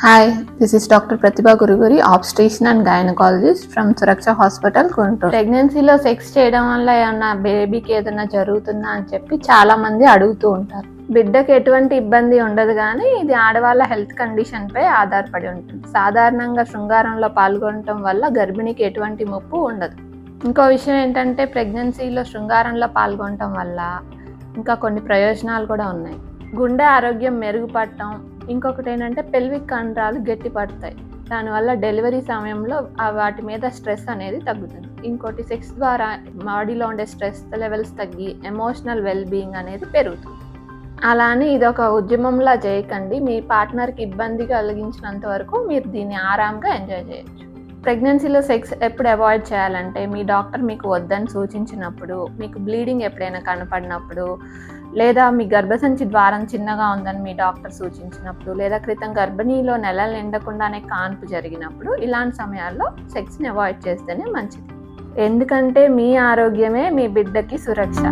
Hi, this is Dr. Pratibha Guruguri, obstetrician and gynecologist from Suraksha Hospital, Guntur. ప్రెగ్నెన్సీలో sex చేయడం వల్ల ఏమన్నా బేబీకి ఏదైనా జరుగుతుందా అని చెప్పి చాలా మంది అడుగుతూ ఉంటారు. బిడ్డకి ఎటువంటి ఇబ్బంది ఉండదు, కానీ ఇది ఆడవాళ్ళ హెల్త్ కండిషన్ పై ఆధారపడి ఉంటుంది. సాధారణంగా శృంగారంలో పాల్గొనడం వల్ల గర్భిణికి ఎటువంటి ముప్పు ఉండదు. ఇంకో విషయం ఏంటంటే, ప్రెగ్నెన్సీలో శృంగారంలో పాల్గొనడం వల్ల ఇంకా కొన్ని ప్రయోజనాలు కూడా ఉన్నాయి. గుండె ఆరోగ్యం మెరుగుపడటం, ఇంకొకటి ఏంటంటే పెల్విక్ కండరాలు గట్టిపడతాయి. దానివల్ల డెలివరీ సమయంలో వాటి మీద స్ట్రెస్ అనేది తగ్గుతుంది. ఇంకోటి, సెక్స్ ద్వారా బాడీలో ఉండే స్ట్రెస్ లెవెల్స్ తగ్గి ఎమోషనల్ వెల్బీయింగ్ అనేది పెరుగుతుంది. అలానే ఇది ఒక ఉద్యమంలా చేయకండి. మీ పార్ట్నర్కి ఇబ్బంది కలిగించినంత వరకు మీరు దీన్ని ఆరాంగా ఎంజాయ్ చేయొచ్చు. ప్రెగ్నెన్సీలో సెక్స్ ఎప్పుడు అవాయిడ్ చేయాలంటే, మీ డాక్టర్ మీకు వద్దని సూచించినప్పుడు, మీకు బ్లీడింగ్ ఎప్పుడైనా కనపడినప్పుడు, లేదా మీ గర్భసంచి ద్వారం చిన్నగా ఉందని మీ డాక్టర్ సూచించినప్పుడు, లేదా క్రితం గర్భిణీలో నెలలు నిండకుండానే కాన్పు జరిగినప్పుడు, ఇలాంటి సమయాల్లో సెక్స్ని అవాయిడ్ చేస్తేనే మంచిది. ఎందుకంటే మీ ఆరోగ్యమే మీ బిడ్డకి సురక్ష.